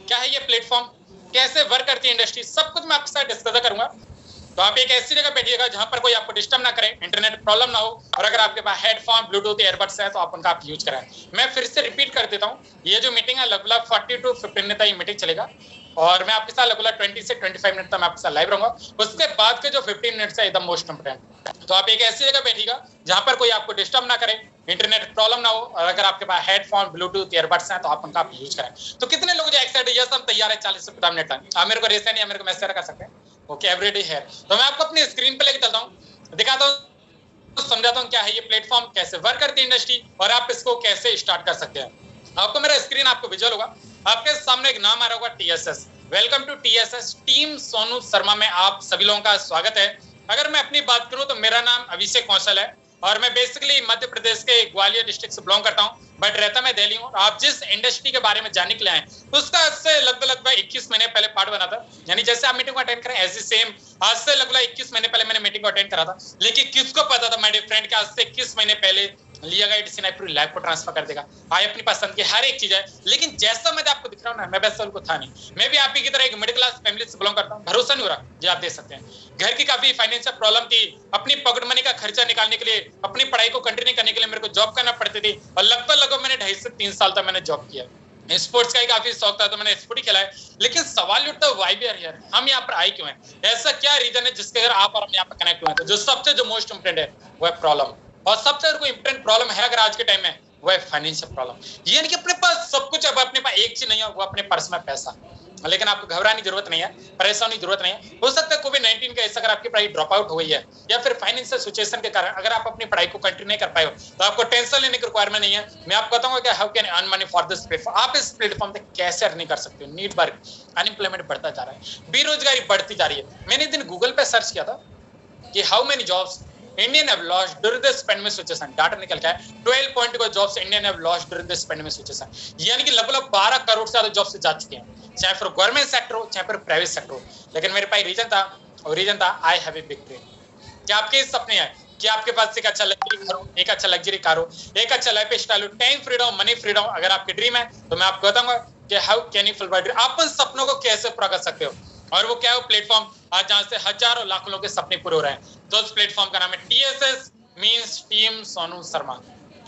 क्या है ये प्लेटफॉर्म, कैसे वर्क करती है इंडस्ट्री, सब कुछ मैं आपके साथ डिस्कस करूंगा। तो आप एक ऐसी जगह बैठिएगा जहां पर कोई आपको डिस्टर्ब ना करे, इंटरनेट प्रॉब्लम ना हो, और अगर आपके पास हेडफोन ब्लूटूथ एयरबड्स है तो आप उनका आप यूज करें। मैं फिर से रिपीट कर देता हूँ, ये जो मीटिंग है लगभग 40 to 15 मिनट तक ये मीटिंग चलेगा और मैं आपके साथ लगभग 20 से 25 मिनट तक मैं आपके साथ लाइव रहूंगा। उसके बाद के जो 15 मिनट है एकदम मोस्ट इंपोर्टेंट। तो आप एक ऐसी जगह बैठिएगा जहां पर कोई आपको डिस्टर्ब ना करे, इंटरनेट प्रॉब्लम ना हो, और अगर आपके पास हेडफोन ब्लूटूथ ईयरबड्स हैं तो आप उनका आप यूज करें। तो कितने लोग जो एक्साइटेड, यस हम तैयार है 40 से 50 मिनट तक, आप मेरे को रेस नहीं, मेरे को मैसेज कर सकते हैं। ओके एवरीडे है। तो मैं आपको अपनी स्क्रीन पे लेके चलता हूँ, दिखाता हूँ, समझाता हूँ क्या है ये प्लेटफॉर्म, कैसे वर्क करती है इंडस्ट्री और आप इसको कैसे स्टार्ट कर सकते हैं। आपको मेरा स्क्रीन आपको विजुअल होगा, आपके सामने एक नाम आ रहा होगा TSS. Welcome to TSS, team Sonu Sharma में आप सभी लोगों का स्वागत है। अगर मैं अपनी बात करूं तो मेरा नाम अभिषेक कौशल है और मैं बेसिकली मध्य प्रदेश के ग्वालियर डिस्ट्रिक्ट से बिलोंग करता हूं, बट रहता मैं दिल्ली हूं। आप जिस इंडस्ट्री के बारे में जानने के लिए आए उसका आज से लगभग 21 महीने पहले पार्ट बना था। यानी जैसे आप मीटिंग को अटेंड करें ऐसे सेम आज से लगभग 21 महीने पहले मैंने मीटिंग को अटेंड करा था। लेकिन किसको पता था मेरे फ्रेंड के आज से 21 महीने पहले लिया गया डिसीजन पूरी लाइफ को ट्रांसफर कर देगा। आए अपनी पसंद की हर एक चीज है, लेकिन जैसा मैं आपको दिख रहा हूँ ना, मैं वैसा उनको था नहीं। मैं भी आप ही की तरह एक मिडिल क्लास फैमिली से बिलोंग करता हूँ। भरोसा नहीं हो रहा जी, आप देख सकते हैं घर की काफी फाइनेंशियल प्रॉब्लम थी, अपनी पॉकेट मनी का खर्चा निकालने के लिए, अपनी पढ़ाई को कंटिन्यू करने के लिए मेरे को जॉब करना पड़ती थी और लगभग मैंने 2.5 से 3 साल तक मैंने जॉब किया। स्पोर्ट्स का ही काफी शौक था तो मैंने स्पोर्ट ही खेला है। लेकिन सवाल उठता है व्हाई वी आर हियर, हम यहाँ पर आए क्यों हैं, ऐसा क्या रीजन है जिसके अगर आप और हम यहाँ पर कनेक्ट हुए हैं। तो जो सबसे जो मोस्ट इंपोर्टेंट है वो है प्रॉब्लम, और सबसे अगर कोई इंपोर्टेंट प्रॉब्लम है अगर आज के टाइम में वो है फाइनेंशियल प्रॉब्लम। यानी कि अपने पास सब कुछ है, अपने पास एक चीज नहीं है, वो अपने पर्स में पैसा। लेकिन आपको घबराने की जरूरत नहीं है, परेशान की जरूरत नहीं है। हो सकता है कोविड-19 के अगर आपकी पढ़ाई ड्रॉप आउट हो गई है या फिर फाइनेंशियल सिचुएशन के कारण अगर आप अपनी पढ़ाई को कंटिन्यू नहीं कर पाए हो तो आपको टेंशन लेने की रिक्वायरमेंट नहीं है। मैं आपको बताऊंगा कि how can earn money for this platform, आप इस प्लेटफॉर्म पे कैसे अर्निंग कर सकते हो। नीड वर्क, अनएम्प्लॉयमेंट बढ़ता जा रहा है, बेरोजगारी बढ़ती जा रही है। मैंने दिन गूगल पे सर्च किया था कि how many jobs Indian have lost during this pandemic situation. Data निकल के है 12 पॉइंट को jobs Indian have lost during this pandemic situation. यानी कि लगभग 12 करोड़ से ज्यादा जॉब्स जा चुके हैं, चाहे फिर गवर्नमेंट सेक्टर हो चाहे फिर प्राइवेट सेक्टर हो। लेकिन मेरे पास रीजन था, और रीजन था I have a big dream. क्या आपके सपने हैं कि आपके पास एक अच्छा लग्जरी घर हो, एक अच्छा लग्जरी कार हो, एक अच्छा लाइफ स्टाइल हो, टाइम फ्रीडम, मनी फ्रीडम अगर आपकी ड्रीम है तो मैं आपको बताऊंगा कि how can you fulfil dream, आप उन सपनों को कैसे पूरा कर सकते हो। और वो क्या है, वो प्लेटफॉर्म आज जहां से हजारों लाखों लोगों के सपने पूरे हो रहे हैं। तो उस प्लेटफॉर्म का नाम है TSS means team Sonu Sharma.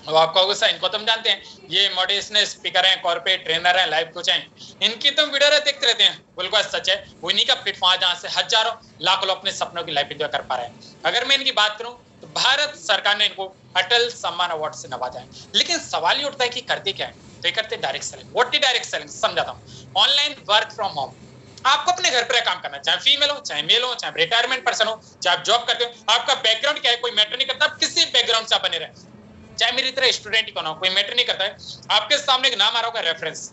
अब आपको सर इनको तुम जानते हैं, ये मोटिवेशनल स्पीकर हैं, कॉर्पोरेट ट्रेनर हैं, लाइफ कोच हैं। इनकी तुम वीडियो देखते रहते हैं, बिल्कुल सच है। वो इन्हीं का प्लेटफॉर्म जहां से हजारों लाखों लोग अपने सपनों की लाइफ एंजॉय कर पा रहे हैं। अगर मैं इनकी बात करूं तो भारत सरकार ने इनको अटल सम्मान अवार्ड से नवाजा है। लेकिन सवाल ये उठता है कि करते क्या है, तो ये करते direct selling. What is direct selling, समझाता हूं। ऑनलाइन वर्क फ्रॉम होम, आपको अपने घर पर काम करना, चाहे फीमेल हो चाहे मेल हो चाहे रिटायरमेंट पर्सन हो चाहे आप जॉब करते हो, आपका बैकग्राउंड क्या है कोई मैटर नहीं करता, आप किसी बैकग्राउंड से आप बने रहे, चाहे मेरी तरह स्टूडेंट ही क्यों ना हो, कोई मैटर नहीं करता है। आपके सामने एक नाम आ रहा होगा reference.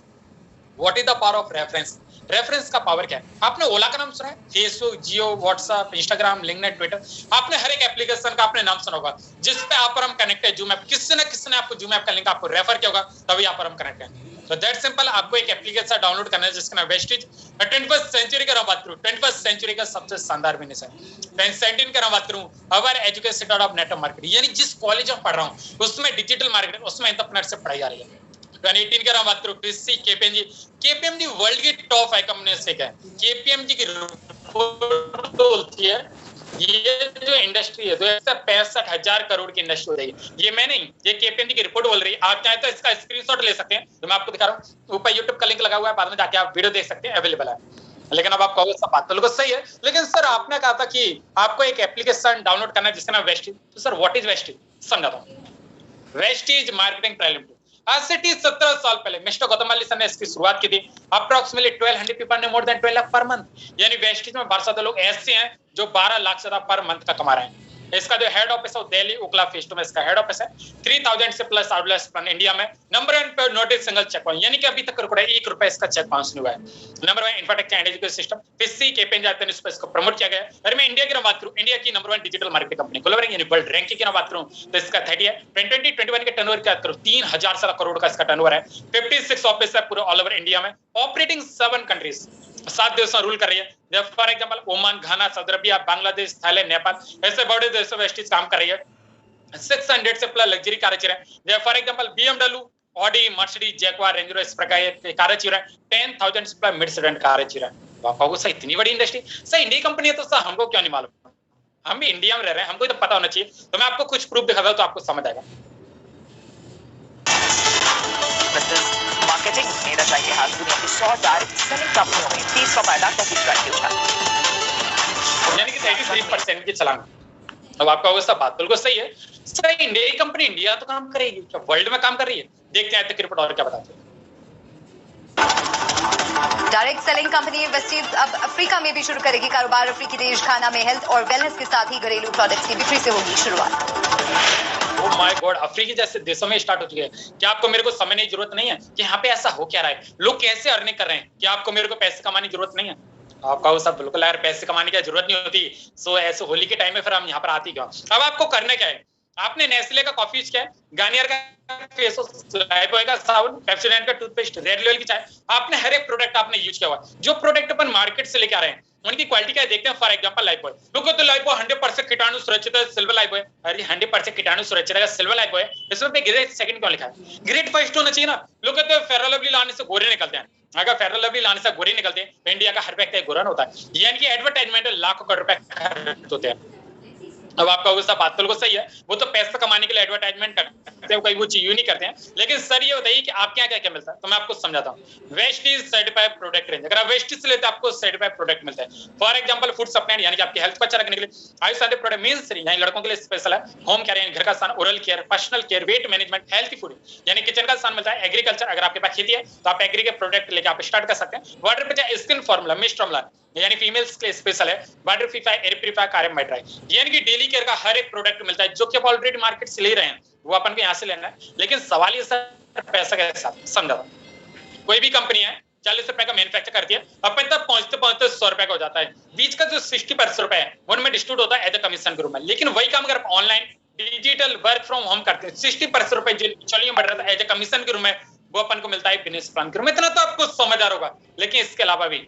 What is the power of reference, reference का पावर क्या है। आपने ओला का नाम सुना है, फेसबुक, जियो, व्हाट्सएप, इंस्टाग्राम, लिंक्डइन, ट्विटर, आपने हर एक एप्लीकेशन का आपने नाम सुना होगा जिस पे आप और हम कनेक्ट है। जूम ऐप, किसी न किसी ने आपको जूम ऐप का लिंक आपको रेफर किया होगा तभी आप और हम कनेक्ट हैं। तो दैट सिंपल, आपको एक एप्लीकेशन डाउनलोड करना है जिसका नाम वेस्टिज। 21st सेंचुरी का बात करूं, 21st सेंचुरी का सबसे शानदार बिजनेस है। 17 का बात करूं, अवर एजुकेशन ऑफ नेटवर्क मार्केटिंग, यानी जिस कॉलेज में पढ़ रहा हूं उसमें डिजिटल मार्केटिंग, उसमें एंटरप्रेन्योरशिप पढ़ाई जा रही है। 2018 का बात करूं, पीसी केपीएमजी, केपीएमजी वर्ल्ड की टॉप 5 कंपनी से है। केपीएमजी की रिपोर्ट बोलती है ये जो इंडस्ट्री है 265,000 करोड़ की इंडस्ट्री हो जाएगी। ये मैं नहीं, ये केपीएमजी की रिपोर्ट बोल रही है। आप चाहे तो इसका स्क्रीनशॉट ले सकते हैं, तो मैं आपको दिखा रहा हूँ, ऊपर यूट्यूब का लिंक लगा हुआ है, बाद में जाके आप वीडियो देख सकते हैं, अवेलेबल है। लेकिन अब आप कहोगे सब बात तो बिल्कुल सही है, लेकिन सर आपने कहा था कि आपको एक एप्लीकेशन डाउनलोड करना है जिसका नाम वेस्टिज। तो सर व्हाट इज वेस्टिज, समझाता हूँ। वेस्टिज मार्केटिंग प्राइवेट लिमिटेड, आज से 17 साल पहले मिस्टर गौतम वाली सर ने इसकी शुरुआत की थी। अप्रोक्सीमेटली 1200 पीपल ने more than 12 lakh per month, यानी वेस्टिज में 12 लोग ऐसे हैं जो 12 लाख से ज्यादा पर मंथ का कमा रहे हैं। इसका जो हेड ऑफिस है दिल्ली उकला फेस टू में इसका हेड ऑफिस है। 3000 से प्लस आउटलेट्स इंडिया में। नंबर 1 पे नोटिस सिंगल चेक बाउंस, यानी कि अभी तक ₹1 इसका चेक बाउंस नहीं हुआ है। Number 1 infrastructure and education system, PC KPMG आते हैं, इस पे इसको प्रमोट किया गया है। अगर मैं इंडिया की बात करूं, इंडिया की number 1 digital marketing company global यानी वर्ल्ड रैंकिंग की बात करूं तो इसका 30 है। 2021 के टर्नओवर की बात करूं 3000 करोड़ का इसका टर्नओवर है। 56 ऑफिस है पूरे ऑल ओवर इंडिया में, ऑपरेटिंग 7 कंट्रीज, 7 देशों रूल कर रही है। For example Oman, Ghana, Saudi Arabia, Bangladesh, Thailand, Nepal, ऐसे बड़े देशों में वेस्टिज काम कर रही है। 600 से प्लस लग्जरी कार चल रहे हैं। For example BMW, Audi, Mercedes, Jaguar, range rover इस प्रकार के कारें चल रहा है। 10,000 सप्लाई मिड सेगमेंट कारें चल रहा है। तो आप कहोगे सर इतनी बड़ी इंडस्ट्री, सर इंडिया कंपनी है तो सर हमको क्यों नहीं मालूम? हम भी इंडिया में रह रहे हैं, हमको तो पता होना चाहिए। तो मैं आपको कुछ प्रूफ दिखाता हूं तो आपको समझ आएगा। मार्केटिंग मेरा चाहिए हाथ दुनिया की 100 डायरेक्ट सेलिंग कंपनियों में 30 का फायदा 33% उठा, यानी कि 33% की छलांग। अब आपका वो सब बात बिल्कुल सही है। सर इंडिया की कंपनी इंडिया तो काम करेगी क्या, वर्ल्ड में काम कर रही है? देखते हैं तक रिपोर्ट और क्या बताते हैं। डायरेक्ट सेलिंग कंपनी वेस्टीज अब अफ्रीका में भी शुरू करेगी कारोबार। अफ्रीकी देश घाना में हेल्थ और वेलनेस के साथ ही घरेलू प्रोडक्ट्स की बिक्री से होगी शुरुआत। ओह माय गॉड, अफ्रीकी जैसे देशों में स्टार्ट हो चुके हैं। क्या आपको मेरे को समझने की जरूरत नहीं है कि यहाँ पे ऐसा हो क्या रहा है, लोग कैसे अर्निंग कर रहे हैं? क्या आपको मेरे को पैसे कमाने की जरूरत नहीं है? आपका वो सब बिल्कुल यार, पैसे कमाने की जरूरत नहीं होती। सो ऐसे होली के टाइम में फिर हम यहाँ पर आती क्यों? अब आपको करना क्या है, आपने नेस्ले का कॉफी यूज किया है, गार्नियर का फेस वॉश, लाइफबॉय का साबुन, पेप्सोडेंट का टूथपेस्ट, रेड लेवल की चाय, आपने हर एक प्रोडक्ट आपने यूज किया हुआ। जो प्रोडक्ट अपन मार्केट से लेके आ रहे हैं उनकी क्वालिटी क्या है देखते हैं। फॉर एग्जांपल लाइफबॉय, लोग तो लाइफबॉय 100% कीटाणु सुरक्षित है, सिल्वर लाइफबॉय। अरे 100% कीटाणु सुरक्षित है सिल्वर लाइफबॉय, इसमें पे ग्रेड सेकंड क्यों लिखा है? ग्रेड फर्स्ट होना चाहिए ना। लोग कहते हैं फेयर लवली लाने से गोरे निकलते हैं। अगर फेयर लवली लाने से गोरे निकलते हैं तो इंडिया का हर व्यक्ति गोरा होता है। यानी कि एडवर्टाइजमेंट लाखों करोड़ रुपए खर्च होते हैं। अब आपका वो सब बात बिल्कुल सही है, वो तो पैसा कमाने के लिए एडवर्टाइजमेंट करते हैं, कोई वो चीज यूं नहीं करते हैं। लेकिन सर ये बताइए कि आपके यहाँ क्या क्या मिलता है, तो मैं आपको समझाता हूँ। वेस्टीज सर्टिफाइड प्रोडक्ट रेंज, अगर आप वेस्टीज से लेते हैं आपको सर्टिफाइड प्रोडक्ट मिलता है। फॉर एग्जांपल फूड सप्लीमेंट, यानी कि आपकी हेल्थ को अच्छा रखने के लिए आयुष संबंधी प्रोडक्ट मींस यानी लड़कों के लिए स्पेशल है। होम केयर यानी घर का सामान, oral care, personal care, weight management, healthy food यानी किचन का सामान मिलता है। एग्रीकल्चर, अगर आपके पास खेती है तो आप एग्री के प्रोडक्ट लेके आप स्टार्ट कर सकते हैं। वाटर पे स्किन फॉर्मूला, मिस्ट फॉर्मूला यानी फीमेल्स के लिए स्पेशल है। वाटर प्यूरिफायर, एयर प्यूरिफायर, कारम माइट्राई, यानी कि डेली केयर का हर एक प्रोडक्ट मिलता है जो कि आप ऑलरेडी मार्केट से ले रहे हैं, वो अपन को यहाँ से लेना है। लेकिन सवाल ये सर पैसा के साथ समझा, कोई भी कंपनी है 40 रुपए का मैन्युफैक्चर करती है, अपन तक पहुंचते पहुंचते 100 रुपए का हो जाता है। बीच का जो 60% रुपए है उनमें डिस्ट्रीब्यूट होता है एज अ कमीशन के रूप में। लेकिन वही काम अगर online digital work from home करते हैं, 60% रुपए चलिए बढ़ रहा था एज अ कमीशन के रूप में, वो अपन को मिलता है बिजनेस प्लान के रूप में। इतना तो आपको समझ आ रहा होगा। लेकिन इसके अलावा भी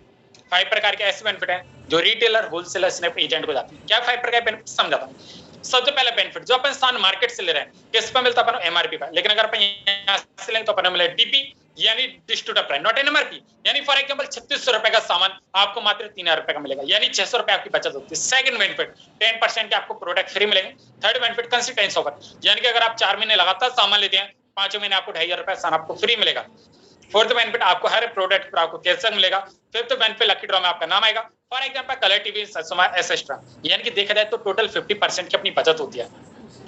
5 प्रकार के ऐसे बेनिफिट हैं जो रिटेलर, होलसेलर, स्नैप एजेंट को जाते हैं। क्या 5 प्रकार के बेनिफिट समझाता हूं। सबसे पहला बेनिफिट जो अपन सामान मार्केट से ले रहे हैं किस पे मिलता है अपन एमआरपी पे, लेकिन अगर अपन यहाँ से लेंगे तो अपन मिले डीपी यानी डिस्ट्रीब्यूटर प्राइस, नॉट एमआरपी। यानी फॉर एग्जांपल 3600 रुपए का सामान आपको मात्र 3000 रुपए का मिलेगा, यानी 600 रुपए आपकी बचत होती है। सेकंड बेनिफिट 10% के आपको प्रोडक्ट फ्री मिलेंगे। थर्ड बेनिफिट कंसिस्टेंसी ऑफर, यानी कि अगर आप 4 महीने लगातार सामान लेते हैं, 5 महीने आपको 2500 रुपए सामान आपको फ्री मिलेगा। फोर्थ बेनिफिट आपको हर प्रोडक्ट पर आपको कैशबैक मिलेगा। फिफ्थ बेनिफिट लकी ड्रॉ में आपका नाम आएगा। For example colour TV etcetera, यानी कि देखा जाए तो टोटल 50% की अपनी बचत होती है।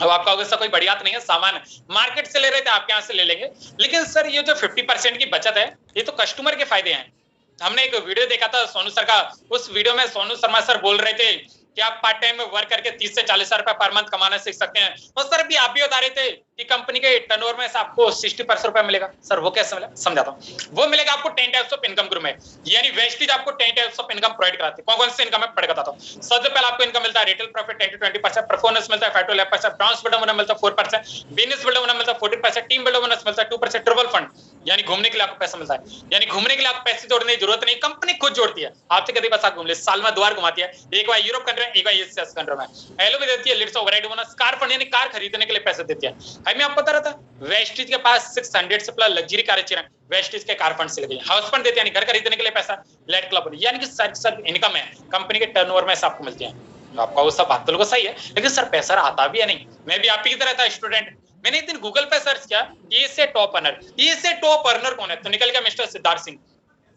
अब आपका अगर कोई बढ़िया नहीं है, सामान मार्केट से ले रहे थे आपके यहाँ से ले लेंगे। लेकिन सर ये जो 50% की बचत है ये तो कस्टमर के फायदे हैं। हमने एक वीडियो देखा था सोनू सर का, उस वीडियो में सोनू शर्मा सर बोल रहे थे कि आप पार्ट टाइम में वर्क करके 30 से 40 रुपए पर मंथ कमाना सीख सकते हैं। और सर भी आप भी बता रहे थे कि कंपनी के टर्नओवर में से आपको 60% रुपए मिलेगा। सर वो कैसे मिलेगा समझाता हूँ। वो मिलेगा आपको 10 टाइप्स ऑफ इनकम ग्रुप में, यानी वेस्टीज आपको 10 टाइप्स ऑफ इनकम प्रोवाइड कराते हैं। कौन कौन से इनकम है पढ़ के बताता हूँ। सबसे पहले आपको इनकम मिलता है रिटेल प्रॉफिट 10 to 20%, परफॉर्मेंस मिलता है 5 to 11%, ब्राउन्स बिल्डर बोनस मिलता है 4%, बिजनेस बिल्डर बोनस मिलता है 14%, टीम बिल्डर बोनस मिलता है 2%, ट्रैवल फंड यानी घूमने के लिए आपको पैसा मिलता है। यानी घूमने के लिए आपको पैसे जोड़ने की जरूरत नहीं, कंपनी खुद जोड़ती है आपसे। कभी बस आप घूम ले, साल में 2 बार घुमाती है, एक बार यूरोप कंट्री में, एक बार एशिया कंट्री में। एलो भी देती है लिट्स ओवरराइड बोनस, कार फंड यानी कार खरीदने के लिए पैसे देती है। हमें आपको पता रहता वेस्टीज के पास 600 से प्लस लग्जरी कारें चल रही हैं, वेस्टीज के कार फंड से लगे। हाउस फंड देते हैं यानी घर खरीदने के लिए पैसा, लेट क्लब यानी कि सर इनकम है कंपनी के टर्नओवर में से आपको मिलती है। आपका वो सब बात तो सही है, लेकिन सर पैसा आता भी है नहीं। मैं भी आप ही की तरह था स्टूडेंट, मैंने एक दिन गूगल पे सर्च किया ए से टॉप अर्नर, ए से टॉप अर्नर कौन है, तो निकल गया मिस्टर सिद्धार्थ सिंह।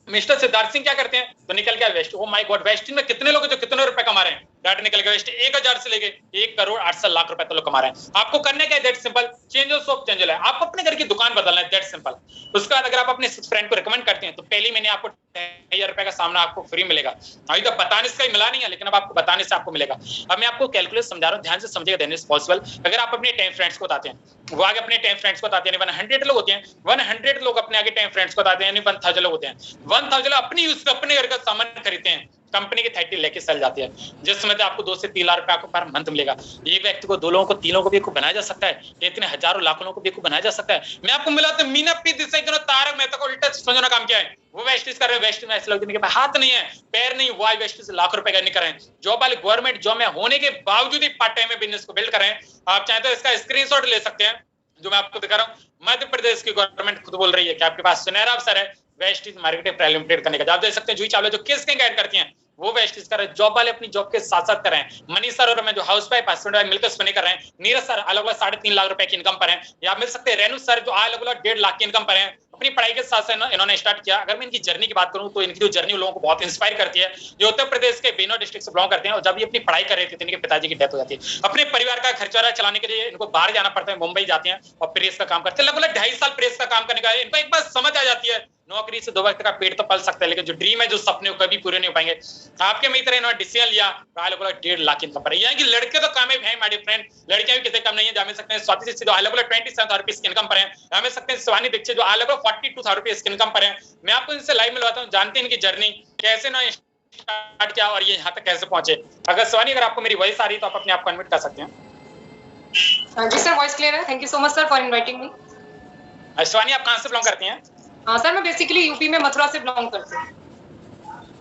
मिस्टर सिद्धार्थ सिंह क्या करते हैं तो निकल गया waste. Oh my god, wasting में कितने लोग जो कितने रुपए कमा रहे हैं, डाटा निकल गया वेस्ट 1000 से लेके 1 करोड़ 800 लाख रुपए तो लोग कमा रहे हैं। आपको करने क्या है that simple, change of shop change है, आप अपने घर की दुकान बदलना है दैट सिंपल। उसके बाद अगर आप अपने फ्रेंड को रिकमेंड करते हैं तो पहले महीने आपको 1000 रुपए का सामना आपको फ्री मिलेगा। अभी तो बताने से मिला नहीं है, लेकिन अब आपको बताने से आपको मिलेगा। अब मैं आपको कैलकुलेट समझा रहा हूँ, ध्यान से समझिएगा देन इज पॉसिबल। अगर आप अपने 10 फ्रेंड्स को बताते हैं, वो आगे अपने 10 फ्रेंड्स को बताते हैं, 100 लोग होते हैं, 100 लोग अपने आगे 10 फ्रेंड्स को बताते हैं, यानी 1000 लोग होते हैं। 1000 अपनी यूज अपने घर का सामान खरीदते हैं, कंपनी की 30 लेके चल जाती है, जिसमें आपको 2 से 3 लाख रुपए आपको पर मंथ मिलेगा। एक व्यक्ति को 2 लोगों को 3 लोगों को भी बनाया जा सकता है, इतने हजारों लाखों लोगों को भी बनाया जा सकता है। मैं आपको मिला तो मीना पी दिशा इतना तारक मेहता को उल्टा समझना काम किया है। वो वेस्टिज कर रहे हैं, वेस्ट में ऐसे लोग जिनके पास हाथ नहीं है, पैर नहीं, वाई वेस्टिज लाख रुपए का नहीं कर रहे हैं। जॉब वाले गवर्नमेंट जॉब में होने के बावजूद ही पार्ट टाइम में बिजनेस को बिल्ड कर रहे हैं। आप चाहे तो इसका स्क्रीनशॉट ले सकते हैं, जो मैं आपको दिखा रहा हूँ, मध्य प्रदेश की गवर्नमेंट खुद बोल रही है कि आपके पास सुनहरा अवसर है west east marketing private limited करने का। आप देख सकते हैं जूही चावला जो किस के गाइड करती हैं वो वेस्ट ईस्ट कर रहे हैं, जॉब वाले अपनी जॉब के साथ साथ कर रहे हैं। मनीष सर और मैं जो हाउस वाइफ हस्बैंड वाइफ मिलकर स्पिनिंग कर रहे हैं। नीरज सर अलग अलग 3.5 लाख रुपए की इनकम पर हैं। या मिल सकते हैं रेणु सर जो अलग अलग 1.5 लाख की इनकम पर हैं। अपनी पढ़ाई के साथ साथ इन्होंने स्टार्ट किया। अगर मैं इनकी जर्नी की बात करूं तो इनकी जो जर्नी लोगों को बहुत इंस्पायर करती है। जो उत्तर प्रदेश के बीनो डिस्ट्रिक्ट से बिलोंग करते हैं और जब ये अपनी पढ़ाई कर रहे थे तो इनके पिताजी की डेथ हो जाती है। अपने परिवार का खर्चा चलाने के लिए इनको बाहर जाना पड़ता है, मुंबई जाते हैं और प्रेस का काम करते हैं। लगभग 2.5 साल प्रेस का काम करने का इनको एक बात समझ आ जाती है नौकरी से 2 वक्त का पेट तो पल सकता है लेकिन जो ड्रीम है जो सपने हो कभी पूरे नहीं हो पाएंगे। आपके में तरह इन्होंने डिसीजन लिया 1.5 लाख इनकम पर। यानी कि लड़के तो कामयाब हैं माय डियर फ्रेंड, लड़कियां भी कितने कम नहीं है। जा मिल सकते हैं स्वाति दीक्षित जो अलग 27,000 रुपए की इनकम पर है। जा मिल सकते हैं शिवानी दीक्षित जो अलग 42,000 रुपए की इनकम पर है। मैं आपको इनसे लाइव मिलवाता हूँ, जानते हैं इनकी जर्नी कैसे ना स्टार्ट किया और ये यहाँ तक कैसे पहुंचे। अगर शिवानी अगर आपको मेरी वॉइस आ रही है तो आप अपने आप को अनम्यूट कर सकते हैं। जी सर, वॉइस क्लियर है। Thank you so much sir for inviting me. Shivani आप कहाँ से बिलोंग करती हैं? सर मैं बेसिकली यूपी में मथुरा से बिलोंग करती हूँ।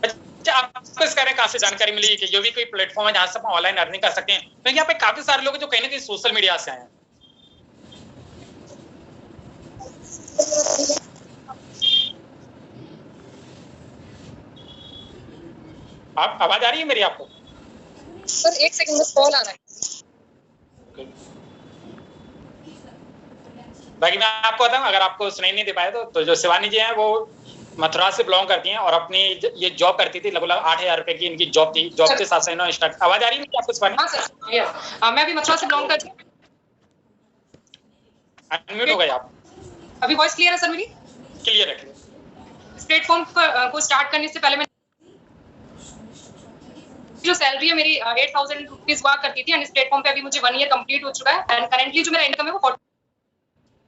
अच्छा, आपको इस बारे में कहाँ से जानकारी मिली कि ये भी कोई प्लेटफॉर्म है जहाँ से हम ऑनलाइन अर्निंग कर सकते हैं? क्योंकि यहाँ पे काफी सारे लोग जो कहीं ना कहीं सोशल मीडिया से आए हैं। आप आवाज आ रही है मेरी आपको? सर एक सेकंड में कॉल आ रहा है। बाकी मैं आपको बताऊं अगर आपको सुनाई नहीं दे पाए तो जो शिवानी जी हैं वो मथुरा से बिलोंग करती हैं और अपनी ये जॉब करती थी। लगभग 8,000 रुपए की इनकी जॉब थी। जॉब के साथ साथ इन्होंने स्टार्ट। आवाज आ रही है आपको शिवानी? हाँ सर, मैं भी मथुरा से बिलोंग करती हूँ। अनम्यूट हो गए आप। अभी वॉइस क्लियर है सर मेरी? क्लियर रखिए। इस प्लेटफॉर्म को स्टार्ट करने से पहले मैं जो सैलरी है मेरी 8,000 रुपीज हुआ करती थी एंड इस प्लेटफॉर्म पे अभी मुझे 1 ईयर कंप्लीट हो चुका है एंड करेंटली जो मेरा इनकम है वो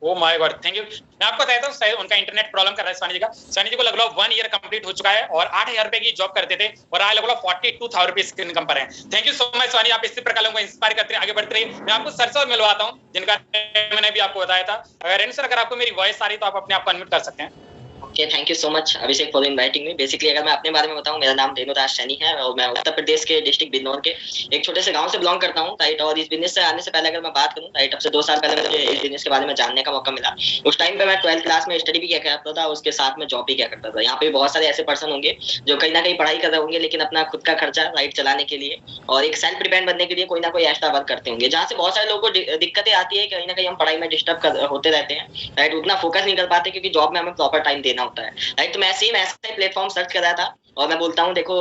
ओ माय गॉड, थैंक यू। मैं आपको बताता हूँ उनका इंटरनेट प्रॉब्लम कर रहा है स्वानी जी का। स्वानी जी को लगभग 1 ईयर कंप्लीट हो चुका है और 8,000 रुपए की जॉब करते थे और आज लगभग 42,000 रुपए की इनकम पर है। Thank you so much Swani, आप इसी प्रकार लोगों को इंस्पायर करते हैं, आगे बढ़ते रहिए। मैं आपको सर से मिलवाता हूँ जिनका मैंने भी आपको बताया था। अगर सर अगर आपको मेरी वॉइस आ रही तो आप अपने आप को अनम्यूट कर सकते हैं। Okay, thank you so much Abhishek for inviting me. Basically अगर मैं अपने बारे में बताऊं, मेरा नाम रेणुराज सैनी है और मैं उत्तर प्रदेश के डिस्ट्रिक्ट बिजनौर के एक छोटे से गांव से बिलोंग करता हूं, राइट। और इस बिजनेस से आने से पहले अगर मैं बात करूं, राइट, अब से 2 साल पहले मुझे इस बिजनेस के बारे में जानने का मौका मिला। उस टाइम पे मैं 12th क्लास में स्टडी भी किया करता था, उसके साथ में जॉब भी किया करता था। यहाँ पे बहुत सारे ऐसे पर्सन होंगे जो कहीं ना कहीं पढ़ाई कर रहे होंगे लेकिन अपना खुद का खर्चा, राइट, चलाने के लिए और एक सेल्फ डिपेंड बनने के लिए कोई ना कोई एक्स्ट्रा वर्क करते होंगे, जहाँ से बहुत सारे लोगों को दिक्कतें आती है। कहीं ना कहीं हम पढ़ाई में डिस्टर्ब होते रहते हैं, राइट, उतना फोकस नहीं कर पाते क्योंकि जॉब में हमें प्रॉपर टाइम देना होता है, राइट। तो मैं सेम ऐसा ही प्लेटफॉर्म सर्च कर रहा था और मैं बोलता हूँ देखो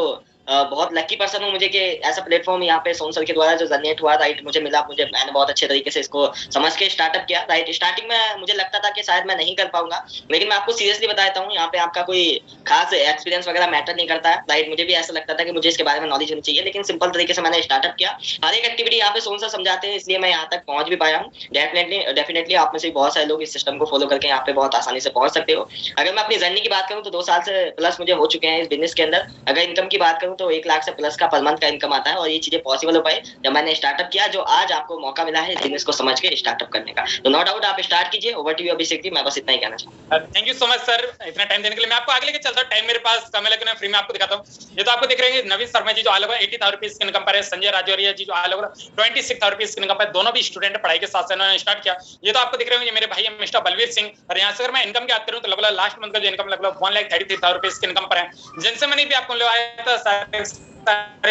बहुत लकी पर्सन हूँ मुझे कि ऐसा प्लेटफॉर्म यहाँ पे सोन सर के द्वारा जो जनरेट हुआ, राइट, मुझे मिला। मैंने बहुत अच्छे तरीके से इसको समझ के स्टार्टअप किया, राइट। स्टार्टिंग में मुझे लगता था कि शायद मैं नहीं कर पाऊंगा लेकिन मैं आपको सीरियसली बता देता हूँ यहाँ पे आपका कोई खास एक्सपीरियंस वगैरह मैटर नहीं करता है, राइट। मुझे भी ऐसा लगता था कि मुझे इसके बारे में नॉलेज होनी चाहिए लेकिन सिंपल तरीके से मैंने स्टार्टअप किया। हर एक एक्टिविटी यहाँ पे सोन सर समझाते हैं इसलिए मैं यहाँ तक पहुंच भी पाया हूँ। डेफिनेटली आप में से बहुत सारे लोग इस सिस्टम को फॉलो करके यहाँ पे बहुत आसानी से पहुंच सकते हो। अगर मैं अपनी जर्नी की बात करूँ तो 2 साल से प्लस मुझे हो चुके हैं इस बिजनेस के अंदर। अगर इनकम की बात करूँ तो 1 लाख से प्लस का पर मंथ का इनकम आता है और ये चीजें पॉसिबल हो पाए जब मैंने स्टार्टअप किया, जो आज आपको मौका मिला है बिजनेस को समझ के स्टार्टअप करने का। तो नो डाउट आप स्टार्ट कीजिए। Over to you Abhishek ji, मैं बस इतना ही कहना चाहूंगा। Thank you so much sir इतना टाइम देने के लिए। मैं आपको आगे लेके चलता हूं, टाइम मेरे पास कम है लेकिन मैं फ्री में आपको दिखाता हूं। ये तो आपको दिख रहे हैं नवीन शर्मा जी जो अलग 80,000 रुपीज की इनकम पर है, संजय राजौरिया जी जो अलग 26,000 रुपीज की इनकम पर, दोनों भी स्टूडेंट पढ़ाई के साथ उन्होंने स्टार्ट किया। ये तो आपको दिख रहे हैं मेरे भाई मिस्टर बलवीर सिंह। और यहाँ से अगर मैं इनकम की बात करूँ तो लगभग लास्ट मंथ का जो इनकम लगभग 1,33,000 रुपीज की इनकम पर है, जिनसे मैंने भी आपको लिया था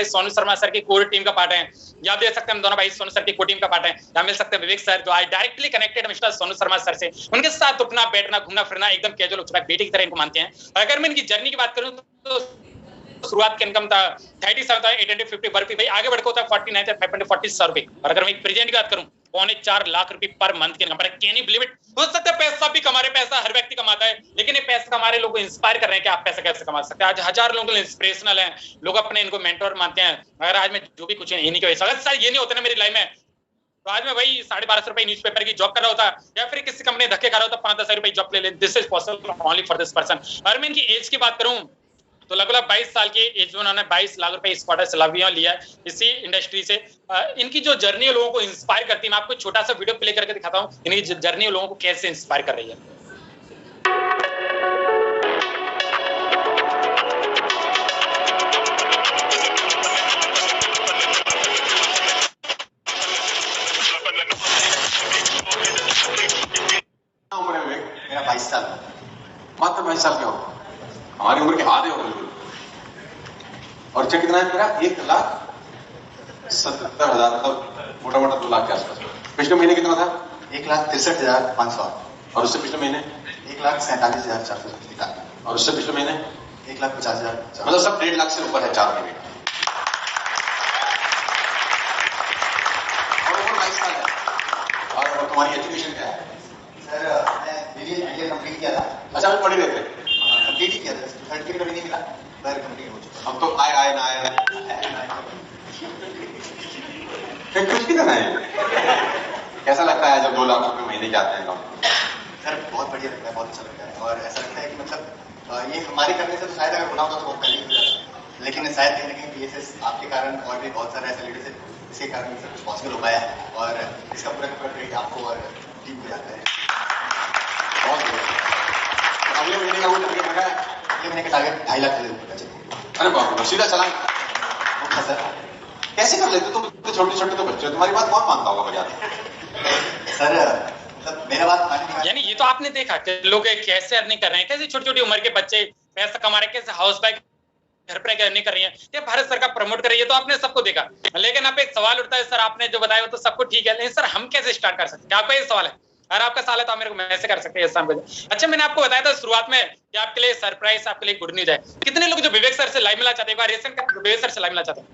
सोनू शर्मा सर की कोर टीम का पार्ट है। आप देख सकते हैं दोनों भाई सोनू सर की कोर टीम का पार्ट है। यहाँ मिल सकते हैं विवेक सर जो आज directly connected mister Sonu Sharma sir से, उनके साथ उठना बैठना घूमना फिरना एकदम कैजुअल हो चुका है, बेटी की तरह इनको मानते हैं। अगर मैं इनकी जर्नी की बात करूं तो शुरुआत का इनकम था 37,850 रुपए, भाई आगे बढ़कर होता है 49,540 रुपए। और अगर मैं प्रेजेंट की बात करूं 4.25 लाख रुपए पर मंथ की इनकम पर। Can you believe it? हो सकता है पैसा भी कमा रहे, पैसा हर व्यक्ति कमाता है लेकिन ये पैसा कमा रहे लोगों को इंस्पायर कर रहे हैं कि आप पैसा कैसे कमा सकते हैं। आज हजार लोगों के लिए इंस्पिरेशनल है, लोग अपने इनको मेंटोर मानते हैं। अगर आज मैं जो भी कुछ इन्हीं की वजह से, अगर सर ये नहीं होता ना मेरी लाइफ में तो आज मैं वही 1250 रुपए न्यूज़पेपर की जॉब कर रहा होता या फिर किसी कंपनी धक्के खा रहा होता, 5-10 रुपए जॉब ले ले। This is possible only for this person. और मैं इनकी एज की बात करूं तो लगभग 22 साल की एज में उन्होंने 22 लाख रुपए इस क्वार्टर सैलरी लिया इसी इंडस्ट्री से। इनकी जो जर्नी है लोगों को इंस्पायर करती है। मैं आपको छोटा सा वीडियो प्ले करके दिखाता हूँ इनकी जर्नी लोगों को कैसे इंस्पायर कर रही है। और चेक कितना है मेरा? 1,77,000, मतलब मोटा मोटा 2 लाख के आसपास। पिछले महीने कितना था? 1,63,500। और उससे पिछले महीने 1,47,491। और उससे पिछले महीने 1,50,000। मतलब सब 1.5 लाख से ऊपर है 4 महीने। और तुम्हारी एजुकेशन क्या है? सर मैं BBA कंप्लीट किया था। अच्छा, अभी पढ़ी रहते? कंप्लीट ही किया था, सर्टिफिकेट अभी नहीं मिला, पर कंप्लीट हो चुका। अब तो आए ना कुछ भी करना है। कैसा लगता है जब 2 लाख रुपए महीने के आते हैं अकाउंट? सर बहुत बढ़िया लगता है, बहुत अच्छा लगता है। और ऐसा लगता है कि मतलब ये हमारे करने से तो शायद अगर गुना होता तो बहुत पहले ही हो जाता, लेकिन शायद कहीं ना कहीं BSS आपके कारण और भी बहुत सारे ऐसे लीडर्स इसके कारण सब कुछ पॉसिबल हो पाया है। और इसका पूरा क्रेडिट आपको और टीम को जाता है। बहुत बढ़िया। अगले महीने का वो टारगेट रखा है? अगले महीने का टारगेट 2.5 लाख से ऊपर का चाहिए। अरे बाप रे, सीधा चला। अच्छा सर, कैसे कर लेते तुम? इतने छोटे छोटे तो बच्चे हो, तुम्हारी बात कौन मानता होगा मजाक? सर मतलब मेरा बात मानने, यानी ये तो आपने देखा कि लोग कैसे अर्निंग कर रहे हैं, कैसे छोटी छोटी उम्र के बच्चे पैसा कमा रहे हैं, कैसे हाउस वाइफ घर पर अर्निंग कर रही है, ये भारत सरकार प्रमोट कर रही है, तो आपने सबको देखा। लेकिन आप एक सवाल उठता है, सर आपने जो बताया वो तो सबको ठीक है, लेकिन सर हम कैसे स्टार्ट कर सकते हैं? आपका ये सवाल है। अगर आपका सवाल है तो आप मेरे को मैसेज कर सकते हैं। अच्छा, मैंने आपको बताया था शुरुआत में कि आपके लिए सरप्राइज, आपके लिए गुड न्यूज है। कितने लोग जो विवेक सर से लाइव मिलना चाहते हैं, रेशन का विवेक सर से लाइव मिलना चाहते हैं?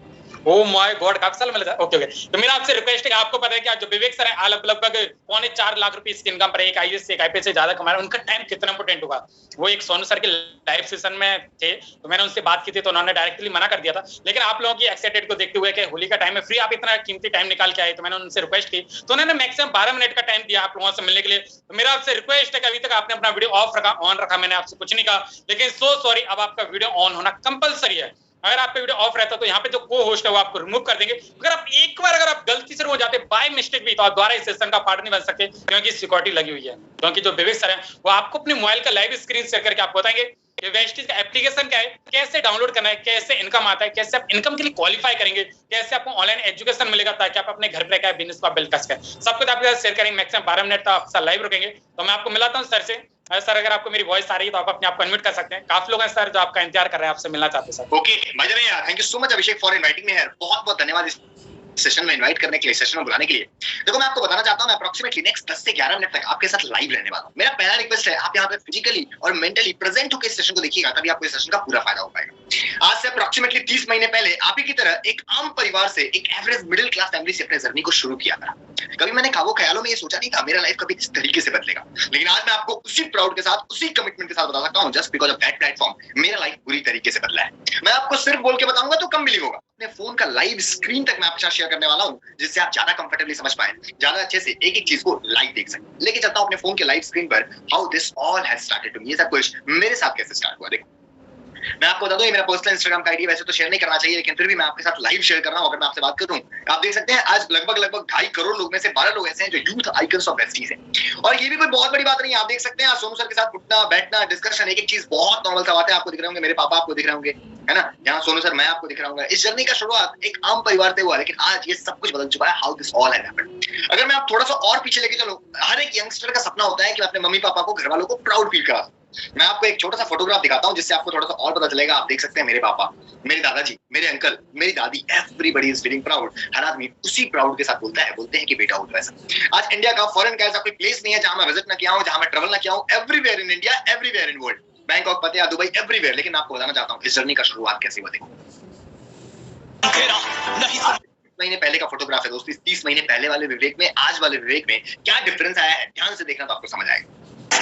ओ माय गॉड, काफी साल मिला। ओके। तो मेरा आपसे रिक्वेस्ट है, आपको पता है कि जो विवेक सर है लगभग 4.25 लाख रुपए इसकी इनकम पर, एक IAS से एक IPS से ज्यादा कमा रहे हैं। उनका टाइम कितना इंपोर्टेंट होगा। वो एक सोनू सर के लाइव सेशन में थे, तो मैंने उनसे बात की थी, तो उन्होंने डायरेक्टली मना कर दिया था। लेकिन आप लोगों की एक्साइटेड को देखते हुए कि होली का टाइम है, फ्री आप इतना कीमती टाइम निकाल के आए, तो मैंने उनसे रिक्वेस्ट की, तो उन्होंने मैक्सिमम 12 मिनट का टाइम दिया आप लोगों से मिलने के लिए। तो मेरा आपसे रिक्वेस्ट है कि अभी तक आपने अपना वीडियो ऑफ रखा, ऑन रखा, मैंने आपसे कुछ नहीं कहा, लेकिन सो सॉरी, अब आपका वीडियो ऑन होना कंपलसरी है। अगर आपका वीडियो ऑफ रहता तो यहाँ पे जो को होस्ट है वो आपको रिमूव कर देंगे। अगर आप एक बार अगर आप गलती से हो जाते बाय मिस्टेक भी, तो आप दोबारा इस सेशन का पार्ट नहीं बन सकते, क्योंकि सिक्योरिटी लगी हुई है। क्योंकि जो विवेक सर है वो आपको अपने मोबाइल का लाइव स्क्रीन शेयर करके आपको बताएंगे कि वेस्टीज का एप्लीकेशन क्या है, कैसे डाउनलोड करना है, कैसे इनकम आता है, कैसे आप इनकम के लिए क्वालिफाई करेंगे, कैसे आपको ऑनलाइन एजुकेशन मिलेगा ताकि आप अपने घर पे क्या बिजनेस को बिल्ड कर सकें। सब कुछ आपके साथ शेयर करेंगे। मैक्सिमम 12 मिनट तक आपके साथ लाइव रुकेंगे। तो मैं आपको मिलाता हूँ सर से। सर अगर आपको मेरी वॉइस आ रही है तो आप अपने आप को अनम्यूट कर सकते हैं। काफी लोग हैं सर जो आपका इंतजार कर रहे हैं, आपसे मिलना चाहते हैं सर। ओके मजा नहीं यार, thank you so much Abhishek for inviting me here. बहुत बहुत धन्यवाद इस सेशन में इनवाइट करने के लिए, सेशन में बुलाने के लिए। देखो मैं आपको बताना चाहता हूं, मैं अप्रोक्सीमेटली नेक्स्ट 10 से 11 मिनट तक आपके साथ लाइव रहने वाला हूं। मेरा पहला रिक्वेस्ट है, आप यहां पे फिजिकली और मेंटली प्रेजेंट होकर इस सेशन को देखिएगा, तभी आपको इस सेशन का पूरा फायदा हो पाएगा। आज से अप्रोक्सीमेटली 30 महीने पहले आप ही की तरह एक आम परिवार से, एक एवरेज मिडिल क्लास फैमिली से अपने जर्नी को शुरू किया था। कभी मैंने ख्वाबों ख्यालों में ये सोचा नहीं था मेरा लाइफ कभी इस तरीके से बदलेगा, लेकिन आज मैं आपको उसी प्राउड के साथ, उसी कमिटमेंट के साथ बता सकता हूं, just because of that platform मेरा लाइफ पूरी तरीके से बदला है। मैं आपको सिर्फ बोल के बताऊंगा तो कम बिलीव होगा। अपने फोन का लाइव स्क्रीन तक मैं आपके साथ शेयर करने वाला हूं, जिससे आप ज्यादा कंफर्टेबली समझ पाए, ज्यादा अच्छे से एक एक चीज को लाइव देख सकें। लेके चलता हूं अपने फोन के लाइव स्क्रीन पर how this all has started to me. ये सब कुछ मेरे साथ कैसे स्टार्ट हुआ। देखो मैं आपको बता दूं, ये मेरा पर्सनल इंस्टाग्राम का आईडी, वैसे तो शेयर नहीं करना चाहिए, लेकिन फिर भी मैं आपके साथ लाइव शेयर कर रहा हूं। अगर मैं आपसे बात करूं, आप देख सकते हैं आज लगभग 2.5 करोड़ लोग में से 12 लोग ऐसे हैं जो यूथ आइकन्स ऑफ वेस्टीज हैं। और ये भी कोई बहुत बड़ी बात नहीं है। आप देख सकते हैं आज सोनू सर के साथ उठना बैठना डिस्कशन, एक एक चीज बहुत नॉर्मल सा बात है। आपको दिख रहे होंगे मेरे पापा, आपको दिख रहे होंगे, है ना, यहाँ सोनू सर, मैं आपको दिख रहा हूँ। इस जर्नी का शुरुआत एक आम परिवार से हुआ, लेकिन आज ये सब कुछ बदल चुका है। How this all has happened. अगर मैं आप थोड़ा सा और पीछे लेके चलो, हर एक यंगस्टर का सपना होता है कि अपने मम्मी पापा को, घर वालों को प्राउड फील करा। मैं आपको एक छोटा सा फोटोग्राफ दिखाता हूं, जिससे आपको थोड़ा सा और पता चलेगा। आप देख सकते हैं मेरे पापा, मेरे दादाजी, मेरे अंकल, मेरी दादी, एवरीबॉडी इज फीलिंग प्राउड। हर आदमी उसी प्राउड के साथ बोलता है, बोलते हैं कि बेटा हो तो ऐसा। आज इंडिया का, फॉरेन का ऐसा कोई प्लेस नहीं है जहां मैं विजिट ना किया हूं, जहां मैं ट्रैवल ना किया हूं। Everywhere in India, everywhere in world, Bangkok, पतिया, दुबई, एवरीवेयर। लेकिन मैं आपको बताना चाहता हूं इस जर्नी का शुरुआत कैसे हुआ। देखो महीने पहले का फोटोग्राफ है दोस्तों। 30 महीने पहले वाले विवेक में, आज वाले विवेक में क्या डिफरेंस आया है, ध्यान से देखना तो आपको समझ आएगा।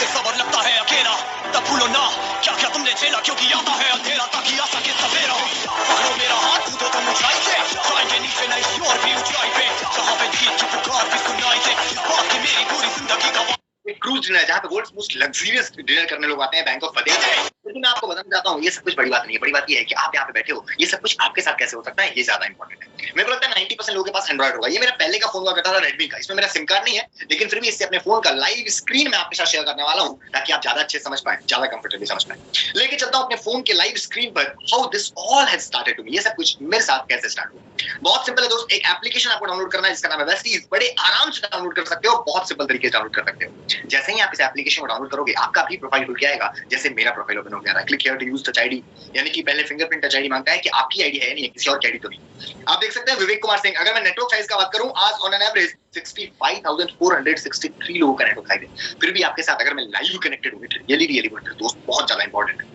सबर लगता है अकेला, तब भूलो ना क्या क्या तुमने झेला, क्योंकि आता है अंधेरा ताकि आ सके सवेरा। पकड़ो मेरा हाथ, कूदो तुम ऊंचाई से, जाएंगे नीचे नहीं और भी ऊंचाई पे, जहां पे जीत की पुकार भी सुनाई दे, बाकी मेरी पूरी जिंदगी का एक क्रूज डिनर, जहां पे वर्ल्ड्स मोस्ट लग्जरियस डिनर करने लोग आते हैं, बैंकॉक, पतिया। लेकिन मैं आपको बताना चाहता हूँ ये सब कुछ बड़ी बात नहीं है। बड़ी बात ये है कि आप यहाँ पे बैठे हो, ये सब कुछ आपके साथ कैसे हो सकता है, ये ज्यादा इंपॉर्टेंट है। मेरे को लगता है 90% लोगों के पास एंड्रॉइड होगा। ये मेरा पहले का फोन हुआ करता था रेडमी का, इसमें मेरा सिम कार्ड नहीं है, लेकिन फिर भी इससे अपने फोन का लाइव स्क्रीन में आपके साथ शेयर करने वाला हूं ताकि आप ज्यादा अच्छे समझ पाए, ज्यादा कंफर्टेबली समझ पाए। लेके चलता हूं अपने फोन के लाइव स्क्रीन पर how this all has started to me, ये सब कुछ मेरे साथ कैसे स्टार्ट हुआ। बहुत सिंपल है दोस्त, एक एप्लीकेशन आपको डाउनलोड करना है जिसका नाम है वेस्टीज। बड़े आराम से डाउनलोड कर सकते हो, बहुत सिंपल तरीके से डाउनलोड कर सकते हो। जैसे ही आप इस एप्लीकेशन को डाउनलोड करोगे आपका भी प्रोफाइल खुल के आएगा, जैसे मेरा प्रोफाइल ओपन हो गया। Click here to use touch ID, यानी कि पहले फिंगरप्रिंट टच आईडी मांगता है कि आपकी आईडी है नहीं किसी और की आईडी तो नहीं। आप देख सकते हैं विवेक कुमार सिंह। अगर मैं नेटवर्क साइज का बात करूं, आज ऑन एन एवरेज 65,463 लोगों का नेटवर्क साइज है। फिर भी आपके साथ अगर मैं लाइव कनेक्टेड हूं, रियली दोस्त बहुत ज्यादा इंपॉर्टेंट है।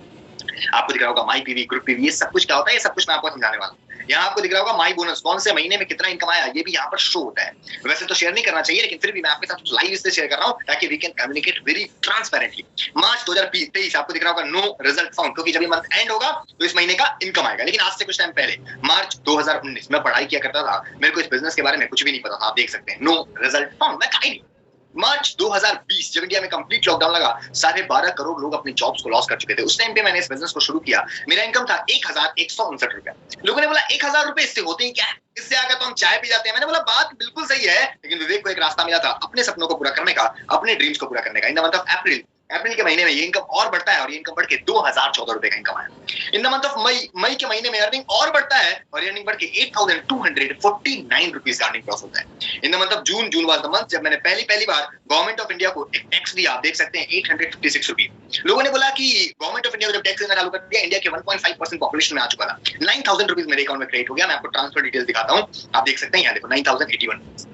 आपको दिख रहा होगा माई पीवी, ग्रुप पीवी, ये सब कुछ क्या होता है, ये सब कुछ मैं आपको समझाने वाला हूं। यहाँ आपको दिख रहा होगा माई बोनस, कौन से महीने में कितना इनकम आया, ये भी यहाँ पर शो होता है। वैसे तो शेयर नहीं करना चाहिए, लेकिन फिर भी मैं आपके साथ लाइव इसलिए शेयर कर रहा हूँ ताकि we can communicate very transparently. March 2023 आपको दिख रहा होगा नो रिजल्ट फाउंड, क्योंकि जब ये मंथ एंड होगा तो इस महीने का इनकम आएगा। लेकिन आज से कुछ टाइम पहले मार्च 2019 में पढ़ाई किया करता था, मेरे को इस बिजनेस के बारे में कुछ भी नहीं पता था। आप देख सकते हैं नो रिजल्ट फाउंड, मैं कहीं नहीं। मार्च 2020 जब इंडिया में कंप्लीट लॉकडाउन लगा, 12.5 करोड़ लोग अपने जॉब्स को लॉस कर चुके थे। उस टाइम पे मैंने इस बिजनेस को शुरू किया, मेरा इनकम था 1,159 रुपया। लोगों ने बोला 1,000 रुपए इससे होते ही क्या है, इससे आकर तो हम चाय पी जाते हैं। मैंने बोला बात बिल्कुल सही है, लेकिन विवेक को एक रास्ता मिला था अपने सपनों को पूरा करने का, अपने ड्रीम्स को पूरा करने का। इन द मंथ ऑफ अप्रैल के महीने में ये इनकम और बढ़ता है और ये इनकम बढ़ के 2,014 रुपए का इनकम आया। In the month of May के महीने में अर्निंग और बढ़ता है और अर्निंग बढ़ के 8,249 रुपीज का अर्निंग क्रॉस होता है। इन the month of June was the month जब मैंने पहली बार गवर्नमेंट ऑफ इंडिया को एक टैक्स दिया। आप देख सकते हैं 856 रुपीज। लोगों ने बोला कि गवर्नमेंट ऑफ इंडिया को जब टैक्स देना चालू कर दिया, इंडिया के 1.5% पॉपुलेशन में आ चुका था, 9,000 रुपीज मेरे अकाउंट में क्रेडिट हो गया। मैं आपको ट्रांसफर डिटेल्स दिखाता हूँ, आप देख सकते हैं यहाँ देखो 9,081।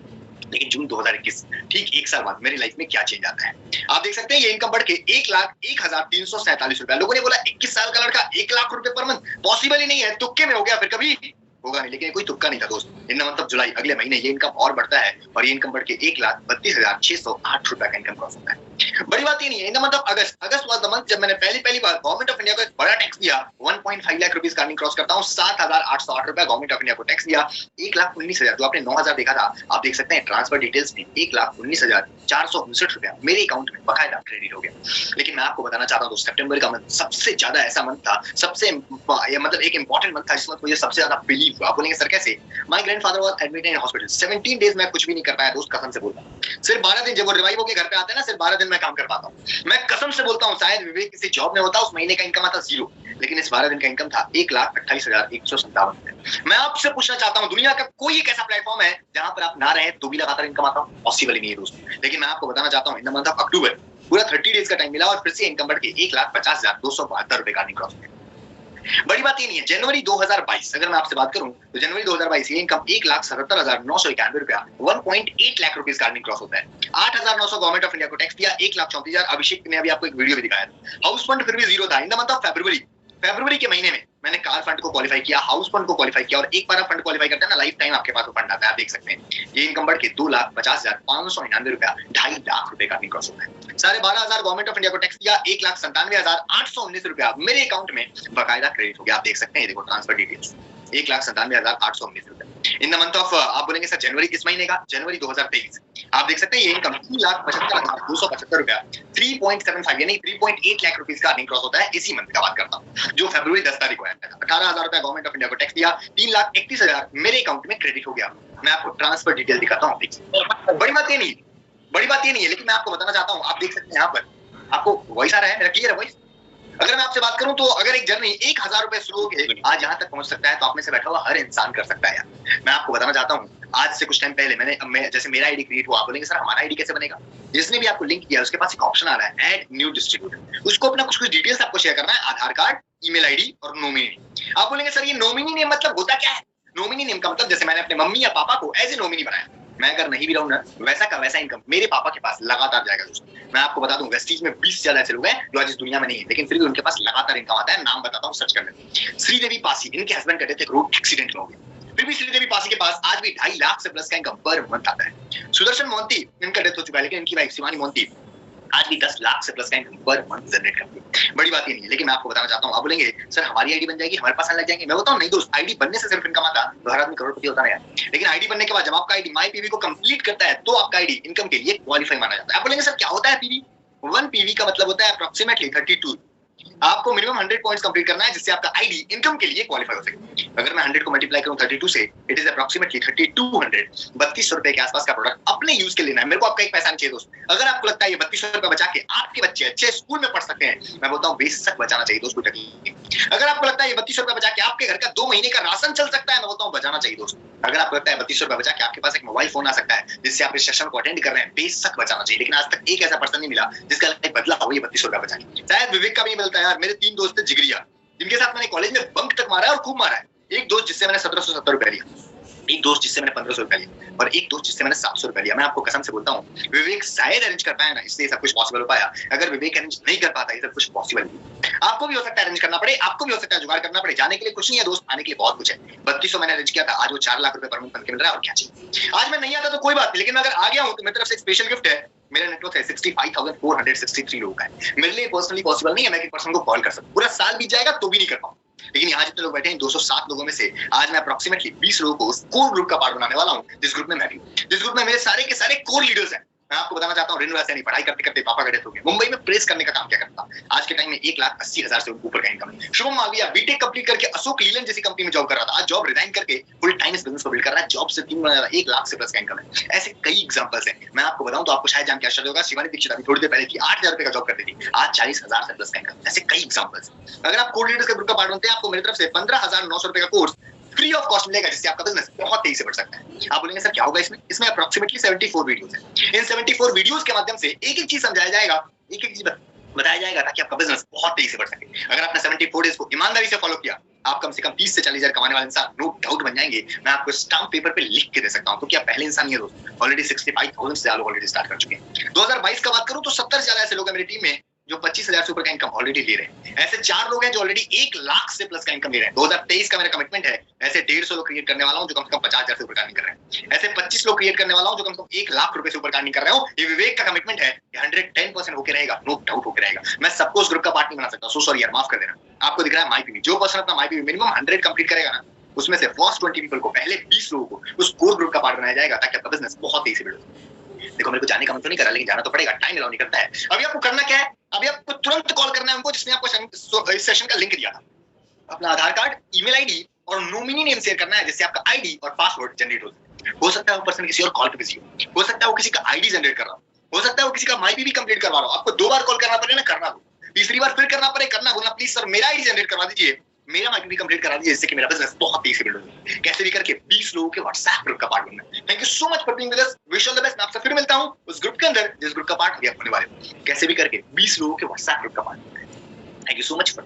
लेकिन जून 2021 ठीक एक साल बाद मेरी लाइफ में क्या चेंज आता है, आप देख सकते हैं ये इनकम बढ़ के 1,01,347 रुपया। लोगों ने बोला 21 साल का लड़का 1 लाख रुपए पर मंथ पॉसिबल ही नहीं है, तुक्के में हो गया, फिर कभी होगा नहीं। लेकिन कोई तुक्का नहीं था दोस्त। इन मतलब जुलाई अगले महीने ये इनकम और बढ़ता है और ये इनकम बढ़ के 1,32,608 रुपए का इनकम क्रॉस होता है। बड़ी बात ये नहीं है। इन मतलब अगस्त वाज द मंथ जब मैंने पहली बार गवर्नमेंट ऑफ इंडिया को एक बड़ा टैक्स दिया। 1.5 लाख रुपीस का अर्निंग क्रॉस करता हूँ, 7,808 रुपया गवर्नमेंट ऑफ इंडिया को टैक्स दिया। 1,19,000 जो आपने 9,000 देखा था, आप देख सकते हैं ट्रांसफर डिटेल्स में 1,19,459 रुपया मेरे अकाउंट में बकायदा क्रेडिट हो गया। लेकिन मैं आपको बताना चाहता हूँ सितंबर का मंथ सबसे ज्यादा ऐसा मंथ था, सबसे मतलब एक इंपॉर्टेंट मंथ था जिस मंथ मुझे सबसे ज्यादा बिलीव हुआ। आप बोलेंगे सर कैसे? My grandfather was admitted in hospital 17 days मैं कुछ भी नहीं कर पाया दोस्त, कसम से बोलता हूं। सिर्फ 12 दिन जब वो रिवाइव होके घर पे आते हैं ना, सिर्फ 12 दिन मैं काम कर पाता हूं। मैं कसम से बोलता हूं, शायद विवेक किसी जॉब में होता उस महीने का इनकम आता 0, लेकिन इस 12 दिन का इनकम था 1,28,157 रुपए। मैं आपसे पूछना चाहता हूं, दुनिया का कोई एक ऐसा प्लेटफॉर्म है जहां पर आप ना रहे तो भी लगातार इनकम आता? पॉसिबल ही नहीं है दोस्तों। लेकिन मैं आपको बताना चाहता हूं, इन द मंथ ऑफ अक्टूबर पूरा 30 डेज का टाइम मिला और फिर से इनकम बढ़ के 1,50,272 रुपए का अर्निंग क्रॉस किया। बड़ी बात ये नहीं है। जनवरी 2022 अगर मैं आपसे बात करूं तो जनवरी 2022 ये इनकम 1,77,991 रुपया, 1.8 लाख रुपीस का अर्निंग क्रॉस होता है। 8,900 गवर्नमेंट ऑफ इंडिया को टैक्स दिया, 1,34,000। अभिषेक ने अभी आपको एक वीडियो भी दिखाया था। हाउस फंड फिर भी 0 था। इन द मंथ ऑफ फरवरी के महीने में मैंने कार फंड को क्वालिफाई किया, हाउस फंड को क्वालिफाई किया, और एक बार आप फंड क्वालिफाई करते हैं ना, लाइफ टाइम आपके पास वो फंड आता है। आप देख सकते हैं ये इनकम बढ़ के 2,50,599 रुपया, 2.5 लाख रुपए का अर्निंग क्रॉस होता है। 12,500 गवर्नमेंट ऑफ इंडिया को टैक्स दिया, 1,97,819 रुपया मेरे अकाउंट में बकायदा क्रेडिट हो गया। आप देख सकते हैं देखो ट्रांसफर डिटेल्स, 1,97,819 रुपया। इन द मंथ ऑफ आप बोलेंगे सर जनवरी किस महीने का? जनवरी 2023। आप देख सकते हैं ये इनकम 3,75,275 रुपया, 3.75 यानी 3.8 लाख रुपीस का अर्निंग क्रॉस होता है। इसी मंथ का बात करता हूँ जो फरवरी 10 तारीख को आया था। 18,000 रुपया गवर्नमेंट ऑफ इंडिया को टैक्स दिया, 3,31,000 मेरे अकाउंट में क्रेडिट हो गया। मैं आपको ट्रांसफर डिटेल दिखाता हूँ। बड़ी बात ये नहीं है, लेकिन मैं आपको बताना चाहता हूँ, आप देख सकते हैं यहाँ पर आपको वॉइस आ रहा है, मेरा क्लियर है वॉइस? अगर मैं आपसे बात करूं तो अगर एक जर्नी 1,000 रुपए शुरू होके आज यहाँ तक पहुंच सकता है तो आप में से बैठा हुआ हर इंसान कर सकता है यार। मैं आपको बताना चाहता हूँ, आज से कुछ टाइम पहले मैं जैसे मेरा आईडी क्रिएट हुआ, आप बोलेंगे सर हमारा आईडी कैसे बनेगा? जिसने भी आपको लिंक किया उसके पास एक ऑप्शन आ रहा है ऐड न्यू डिस्ट्रीब्यूटर, उसको अपना कुछ डिटेल्स आपको शेयर करना है, आधार कार्ड, ईमेल आईडी और नॉमिनी। आप बोलेंगे सर ये नॉमिनी नेम मतलब होता क्या है? नॉमिनी नेम का मतलब जैसे मैंने अपने मम्मी या पापा को एज ए नॉमिनी बनाया, मैं अगर नहीं भी रहूं ना वैसा का वैसा इनकम मेरे पापा के पास लगातार जाएगा दोस्तों। मैं आपको बता दूं वेस्टीज में 20 ज्यादा ऐसे लोग हैं जो आज इस दुनिया में नहीं है, लेकिन फिर भी उनके पास लगातार इनकम आता है। नाम बताता हूं, सर्च कर लेते। श्रीदेवी पासी, इनके हस्बैंड का डेथ एक रोड एक्सीडेंट में हो गया, फिर भी श्रीदेवी पासी के पास आज भी 2.5 लाख से प्लस का इनकम पर मंथ आता है। सुदर्शन मोहंती, इनका डेथ हो चुका है, लेकिन इनकी वाइफ शिवानी मोहंती आज भी 10 लाख से प्लस का इनकम पर मंथ जनरेट करती है। बड़ी बात ये नहीं है, लेकिन मैं आपको बताना चाहता हूँ, आप बोलेंगे सर हमारी आईडी बन जाएगी, हमारे पास आने लग जाएंगे। मैं बताऊं नहीं दोस्त, आईडी बनने से सिर्फ इनकम आता तो हर आदमी करोड़पति होता है यार। लेकिन आईडी बनने के बाद जब आपका आईडी माई पीवी को कंप्लीट करता है तो आपका आईडी इनकम के लिए क्वालिफाई माना जाता है। आप बोलेंगे सर क्या होता है पीवी? 1 पीवी का मतलब होता है अप्रोक्सीमेटली 32 आपको मिनिमम 100 पॉइंट्स कंप्लीट करना है जिससे आपका आईडी इनकम के लिए क्वालिफाई हो सके। अगर मैं 100 को मल्टीप्लाई करूं 32 से, इट इज अप्रोक्सीमेटली 3200, 3200 रुपए के आसपास का प्रोडक्ट अपने यूज के लेना है। मेरे को आपका एक पैसा नहीं चाहिए दोस्त। अगर आपको लगता है ये 3200 रुपए बचा के आपके बच्चे अच्छे स्कूल में पढ़ सकते हैं, मैं बोलता हूँ बेशक बचाना चाहिए दोस्त, कोई तकलीफ नहीं। अगर आपको लगता है ये 3200 रुपए बचा के आपके घर का 2 महीने का राशन चल सकता है, मैं बोलता हूँ बचाना चाहिए दोस्त। अगर आपको लगता है 3200 रुपए बचा के आपके पास एक मोबाइल फोन आ सकता है जिससे आप इस सेशन को अटेंड कर रहे हैं, बेशक बचाना चाहिए। लेकिन आज तक एक ऐसा पर्सन नहीं मिला जिसका लाइफ बदला हो ये 3200 रुपए बचा के। शायद विवेक का भी नहीं मिलता यार। मेरे 3 दोस्त थे जिगरिया, जिनके साथ मैंने कॉलेज में बंक तक मारा है और खूब मारा है। एक दोस्त जिससे मैंने 1770 रुपए लिया, एक दोस्त जिससे मैंने 1500 रुपए लिया और एक दोस्त जिससे मैंने 700 रुपए लिया। मैं आपको कसम से बोलता हूँ विवेक शायद अरेंज कर पाया ना, इसलिए सब कुछ पॉसिबल हो पाया। अगर विवेक अरेंज नहीं कर पाता ये सब कुछ पॉसिबल नहीं। आपको भी हो सकता है अरेंज करना पड़े, आपको भी हो सकता है जुगाड़ करना पड़े। जाने के लिए कुछ नहीं है दोस्त, आने के लिए बहुत कुछ है। 3200 मैंने अरेंज किया था, आज वो 4 लाख रुपए पर मंथ मिल रहा है और क्या चाहिए। आज मैं नहीं आता तो कोई बात नहीं, लेकिन अगर आ गया हूँ तो मेरी तरफ से एक स्पेशल गिफ्ट है। मेरा नेटवर्क है 65,463 लोगों का है। मेरे लिए पर्सनली पॉसिबल नहीं है मैं एक पर्सन को कॉल कर सकूं। पूरा साल बीत जाएगा तो भी नहीं कर पाऊं। लेकिन यहाँ जितने लोग बैठे हैं 207 लोगों में से आज मैं अप्रोक्सीमेटली 20 लोगों को कोर ग्रुप का पार्ट बनाने वाला हूँ, जिस ग्रुप में मैं भी, जिस ग्रुप में मेरे सारे के सारे कोर लीडर्स हैं। मैं आपको बताना चाहता हूँ रिनू ऐसे नहीं, पढ़ाई करते करते पापा का डेथ हो गया, मुंबई में प्रेस करने का काम क्या करता। आज के टाइम में 1,80,000 से ऊपर का income. Shubham Malviya BTech complete करके अशोक लीलैंड जैसी कंपनी में जॉब कर रहा था, आज जॉब रिजाइन करके फुल टाइम इस बिजनेस को बिल्ड कर रहा है। जॉब से 1 लाख से प्लस का इनकम है। ऐसे कई एग्जांपल्स हैं। मैं आपको बताऊं तो आपको शायद जान के आश्चर्य होगा, शिवानी दीक्षित अभी थोड़ी देर पहले की 8,000 रुपए का जॉब करती थी, आज 40,000 से प्लस का इनकम। ऐसे कई एग्जांपल्स। अगर आप कोर लीडर्स के ग्रुप का पार्ट बनते हैं, आपको मेरी तरफ से 15,900 रुपए का कोर्स फ्री ऑफ कॉस्ट मिलेगा, जिससे आपका बिजनेस बहुत तेजी से बढ़ सकता है। आप बोलेंगे सर क्या होगा इसमें? इसमें अप्रोक्सीमेटली 74 वीडियोस हैं। इन 74 वीडियोस के माध्यम से एक एक चीज समझाया जाएगा, एक एक चीज बताया जाएगा ताकि आपका बिजनेस बहुत तेजी से बढ़ सके। अगर आपने 74 डेज को ईमानदारी से फॉलो किया, आप कम से कम 30 से 40,000 कमाने वाले इंसान नो डाउट बन जाएंगे। मैं आपको स्टाम्प पेपर पे लिख के दे सकता हूं, क्योंकि आप पहले इंसान ही है दोस्त। ऑलरेडी 65,000 से ज्यादा ऑलरेडी स्टार्ट कर चुके हैं। 2022 का बात करूं तो 70 से ज्यादा ऐसे लोग हैं मेरी टीम में जो 25,000 से ऊपर का इनकम ऑलरेडी ले रहे हैं। ऐसे 4 लोग हैं जो ऑलरेडी 1 लाख से प्लस का इनकम ले रहे हैं। 2023 का मेरा कमिटमेंट है ऐसे 150 लोग क्रिएट करने वाला हूं जो कम से कम 50,000 से ऊपर का अर्निंग कर रहे हैं। ऐसे 25 लोग क्रिएट करने वाला हूं जो कम से कम 1 लाख रुपए से ऊपर का अर्निंग कर रहे हो। ये विवेक का कमिटमेंट है, 110% होके रहेगा, नो डाउट होके रहेगा। मैं सबको उस ग्रुप का पार्ट नहीं बना सकता, सो सॉरी यार, माफ कर देना। आपको दिख रहा है माईपीवी, जो पर्सन अपना माईपीवी मिनिमम 100 कंप्लीट करेगा ना, उसमें से फर्स्ट 20 पीपल को, पहले 20 लोगों को उस कोर ग्रुप का पार्ट बनाया जाएगा ताकि आपका बिजनेस बहुत तेजी से बढ़े। देखो मेरे को जाने का मन तो नहीं कर रहा, लेकिन जाना तो पड़ेगा, टाइम अलाउ नहीं करता है। अभी आपको करना क्या है? अभी आपको तुरंत कॉल करना है उनको जिसने आपको इस सेशन का लिंक दिया था। अपना आधार कार्ड, ईमेल आईडी और नॉमिनी नेम शेयर करना है, जिससे आपका आईडी और पासवर्ड जनरेट हो सकता है वो पर्सन किसी और कॉल पे बिजी हो सकता है वो किसी का आईडी जनरेट कर रहा हो सकता है वो किसी का माईपीवी कंप्लीट करवा रहा हो। आपको 2 बार कॉल करना पड़े ना, करना दो। तीसरी बार फिर करना पड़े, करना बोलना प्लीज सर मेरा आईडी जनरेट करवा दीजिए, मेरा माईपीवी कंप्लीट करा दीजिए, जिससे कि मेरा बिजनेस बहुत तेजी से बिल्ड हो। कैसे भी करके 20 लोगों के व्हाट्सएप ग्रुप का पार्ट बनना है। Thank you so much for being with us, wish all the best. मैं आपसे फिर मिलता हूं उस ग्रुप के अंदर जिस ग्रुप का पार्ट अभी आप होने वाले हो। कैसे भी करके 20 लोगों के व्हाट्सएप ग्रुप का पार्ट बनना है। Thank you so much for